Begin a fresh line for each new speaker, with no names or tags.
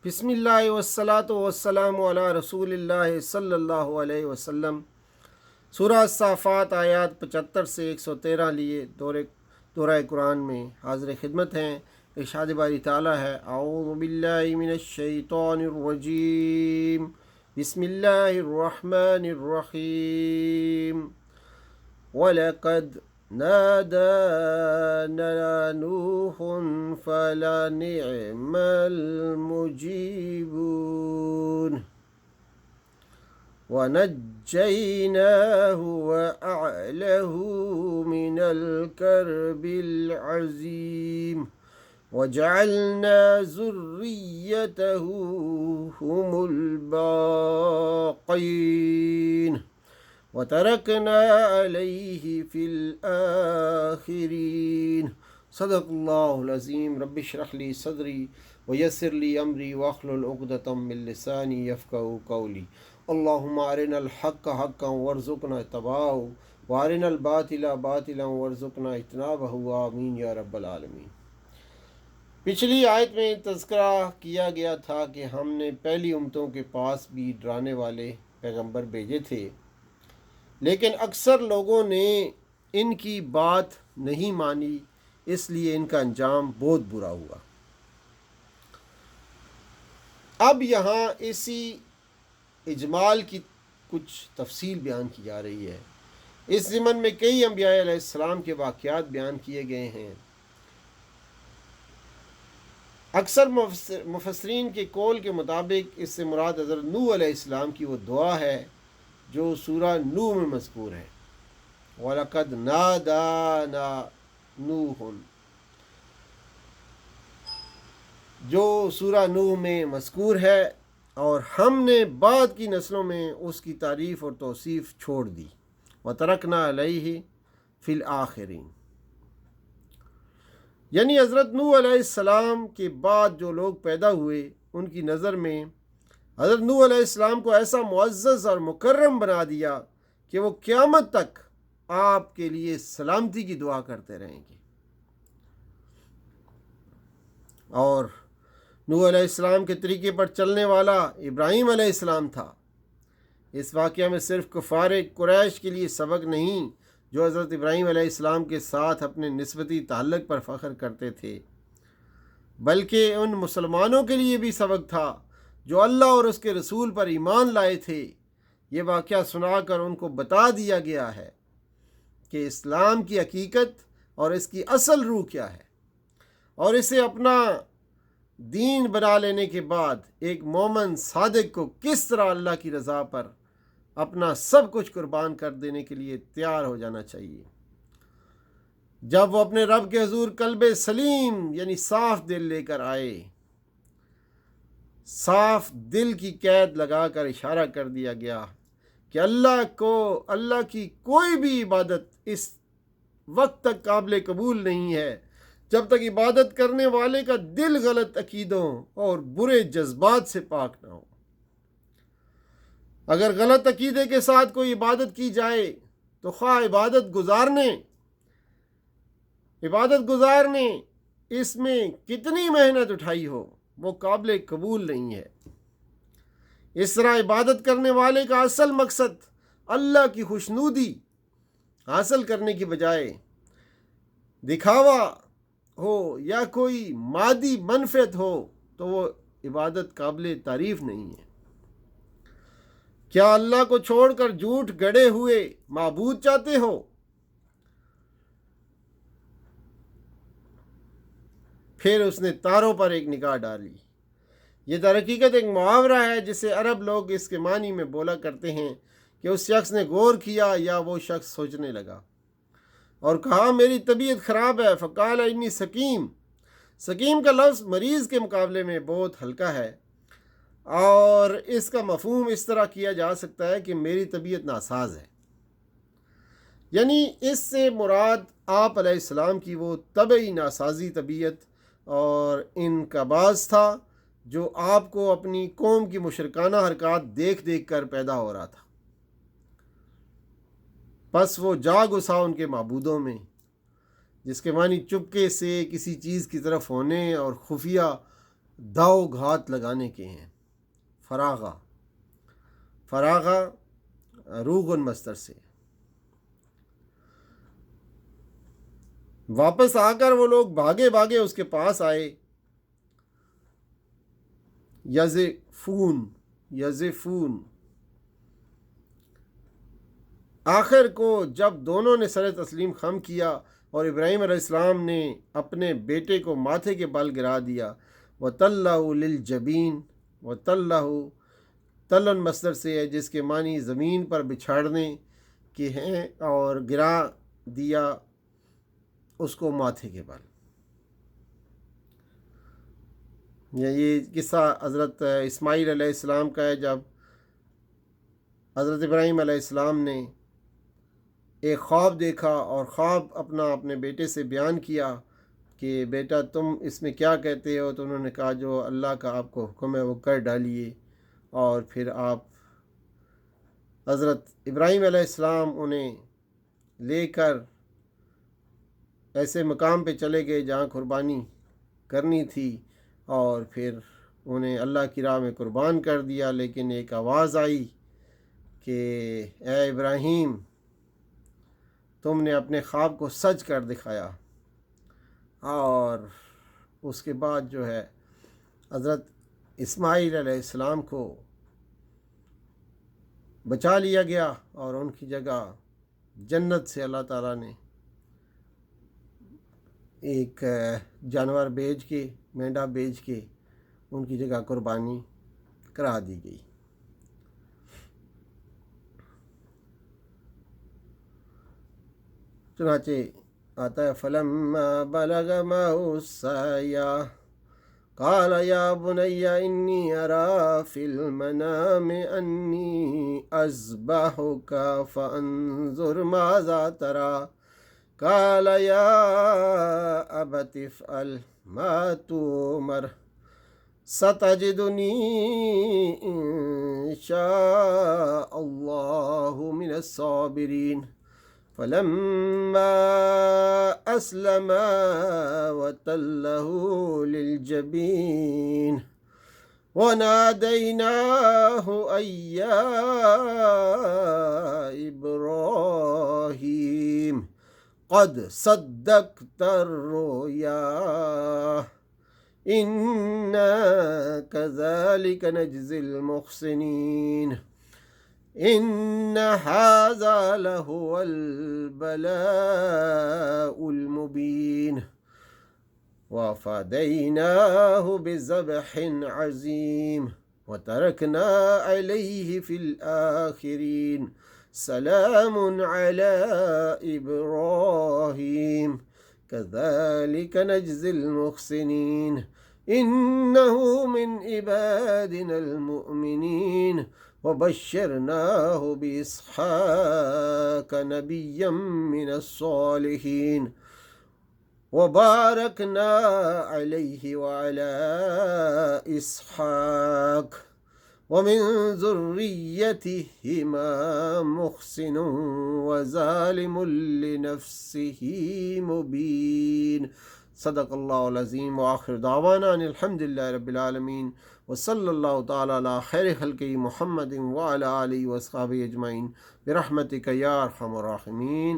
بسم اللہ والصلاۃ والسلام علی رسول اللہ صلی اللہ علیہ وسلم۔ سورہ الصافات آیات 75 سے 113 لیے دورہ قرآن میں حاضر خدمت ہیں۔ ارشاد باری تعالیٰ ہے، اعوذ باللہ من الشیطان الرجیم، بسم اللہ الرحمن الرحیم۔ وَلَقَدْ نَادَانَا نُوحٌ فَلَنِعْمَ الْمُجِيبُونَ وَنَجَّيْنَاهُ وَأَهْلَهُ مِنَ الْكَرْبِ الْعَظِيمِ وَجَعَلْنَا ذُرِّيَّتَهُ هُمُ الْبَاقِينَ وَتَرَكْنَا عَلَيْهِ فِي الْآخِرِينَ۔ صدق اللہ العظیم۔ رب اشرح لی صدری ویسر لی امری واحلل عقدۃ من لسانی یفقہوا قولی۔ اللہم ارنا الحق حقا وارزقنا اتباعہ وارنا الباطل باطلا وارزقنا اجتنابہ، آمین یا رب العالمین۔ پچھلی آیت میں تذکرہ کیا گیا تھا کہ ہم نے پہلی امتوں کے پاس بھی ڈرانے والے پیغمبر بھیجے تھے، لیکن اکثر لوگوں نے ان کی بات نہیں مانی، اس لیے ان کا انجام بہت برا ہوا۔ اب یہاں اسی اجمال کی کچھ تفصیل بیان کی جا رہی ہے۔ اس ضمن میں کئی انبیاء علیہ السلام کے واقعات بیان کیے گئے ہیں۔ اکثر مفسرین کے قول کے مطابق اس سے مراد حضرت نوح علیہ السلام کی وہ دعا ہے جو سورہ نوح میں مذکور ہے، وَلَقَدْ نَادَانَا نُوحٌ، جو سورہ نوح میں مذکور ہے، اور ہم نے بعد کی نسلوں میں اس کی تعریف اور توصیف چھوڑ دی۔ وَتَرَكْنَا عَلَيْهِ فِي الْآخِرِينَ، یعنی حضرت نوح علیہ السلام کے بعد جو لوگ پیدا ہوئے ان کی نظر میں حضرت نوح علیہ السلام کو ایسا معزز اور مکرم بنا دیا کہ وہ قیامت تک آپ کے لیے سلامتی کی دعا کرتے رہیں گے۔ اور نوح علیہ السلام کے طریقے پر چلنے والا ابراہیم علیہ السلام تھا۔ اس واقعہ میں صرف کفار قریش کے لیے سبق نہیں جو حضرت ابراہیم علیہ السلام کے ساتھ اپنے نسبتی تعلق پر فخر کرتے تھے، بلکہ ان مسلمانوں کے لیے بھی سبق تھا جو اللہ اور اس کے رسول پر ایمان لائے تھے۔ یہ واقعہ سنا کر ان کو بتا دیا گیا ہے کہ اسلام کی حقیقت اور اس کی اصل روح کیا ہے، اور اسے اپنا دین بنا لینے کے بعد ایک مومن صادق کو کس طرح اللہ کی رضا پر اپنا سب کچھ قربان کر دینے کے لیے تیار ہو جانا چاہیے۔ جب وہ اپنے رب کے حضور قلب سلیم یعنی صاف دل لے کر آئے، صاف دل کی قید لگا کر اشارہ کر دیا گیا کہ اللہ کی کوئی بھی عبادت اس وقت تک قابل قبول نہیں ہے جب تک عبادت کرنے والے کا دل غلط عقیدوں اور برے جذبات سے پاک نہ ہو۔ اگر غلط عقیدے کے ساتھ کوئی عبادت کی جائے تو خواہ عبادت گزارنے اس میں کتنی محنت اٹھائی ہو، وہ قابل قبول نہیں ہے۔ اس طرح عبادت کرنے والے کا اصل مقصد اللہ کی خوشنودی حاصل کرنے کی بجائے دکھاوا ہو یا کوئی مادی منفعت ہو تو وہ عبادت قابل تعریف نہیں ہے۔ کیا اللہ کو چھوڑ کر جھوٹ گڑے ہوئے معبود چاہتے ہو؟ پھر اس نے تاروں پر ایک نگاہ ڈالی۔ یہ در حقیقت ایک محاورہ ہے جسے عرب لوگ اس کے معنی میں بولا کرتے ہیں کہ اس شخص نے غور کیا یا وہ شخص سوچنے لگا اور کہا میری طبیعت خراب ہے، فقال انی سقیم۔ سقیم کا لفظ مریض کے مقابلے میں بہت ہلکا ہے، اور اس کا مفہوم اس طرح کیا جا سکتا ہے کہ میری طبیعت ناساز ہے، یعنی اس سے مراد آپ علیہ السلام کی وہ طبعی ناسازی طبیعت اور انقباض تھا جو آپ کو اپنی قوم کی مشرکانہ حرکات دیکھ دیکھ کر پیدا ہو رہا تھا۔ پس وہ جا گھسا ان کے معبودوں میں، جس کے معنی چپکے سے کسی چیز کی طرف ہونے اور خفیہ داؤ گھات لگانے کے ہیں۔ فراغا روغن مصدر سے۔ واپس آ کر وہ لوگ بھاگے بھاگے اس کے پاس آئے۔ یزفون آخر کو جب دونوں نے سر تسلیم خم کیا اور ابراہیم علیہ السلام نے اپنے بیٹے کو ماتھے کے بل گرا دیا۔ وَتَلَّهُ لِلْجَبِينِ وَتَلَّهُ تلن مصدر سے ہے جس کے معنی زمین پر بچھاڑنے کے ہیں، اور گرا دیا اس کو ماتھے کے بل۔ یہ قصہ حضرت اسماعیل علیہ السلام کا ہے، جب حضرت ابراہیم علیہ السلام نے ایک خواب دیکھا اور خواب اپنے بیٹے سے بیان کیا کہ بیٹا تم اس میں کیا کہتے ہو، تو انہوں نے کہا جو اللہ کا آپ کو حکم ہے وہ کر ڈالیے۔ اور پھر آپ حضرت ابراہیم علیہ السلام انہیں لے کر ایسے مقام پہ چلے گئے جہاں قربانی کرنی تھی، اور پھر انہیں اللہ کی راہ میں قربان کر دیا۔ لیکن ایک آواز آئی کہ اے ابراہیم تم نے اپنے خواب کو سچ کر دکھایا، اور اس کے بعد جو ہے حضرت اسماعیل علیہ السلام کو بچا لیا گیا، اور ان کی جگہ جنت سے اللہ تعالیٰ نے ایک جانور بیچ کے، مینڈا بیچ کے ان کی جگہ قربانی کرا دی گئی۔ چنانچہ آتا ہے فَلَمَّا بَلَغَ مَعَهُ السَّعْيَ قال يا بني إني أرى في المنام أني أذبحك فانظر ماذا ترى قال يا أبت افعل ما تؤمر ستجدني إن شاء الله من الصابرين فلما أسلما وتله للجبين وناديناه أن يا إبراهيم قد صدقت الرؤيا إنا كذلك نجزي المحسنين إن هذا لهو البلاء المبين وفديناه بذبح عظيم وتركنا عليه في الآخرين سلام على إبراهيم كذلك نجزي المحسنين إنه من عبادنا المؤمنين وبشرناه بإسحاق نبيا من الصالحين وباركنا عليه وعلى إسحاق ومن ذريتهما محسن وظالم لنفسه مبين صدق اللہ العظیم وآخر دعوانا ان الحمد للہ رب العالمین وصلی اللہ تعالی علی خیر خلقہ محمد وعلی آلہ واصحابہ اجمعین برحمتک یا ارحم الراحمین۔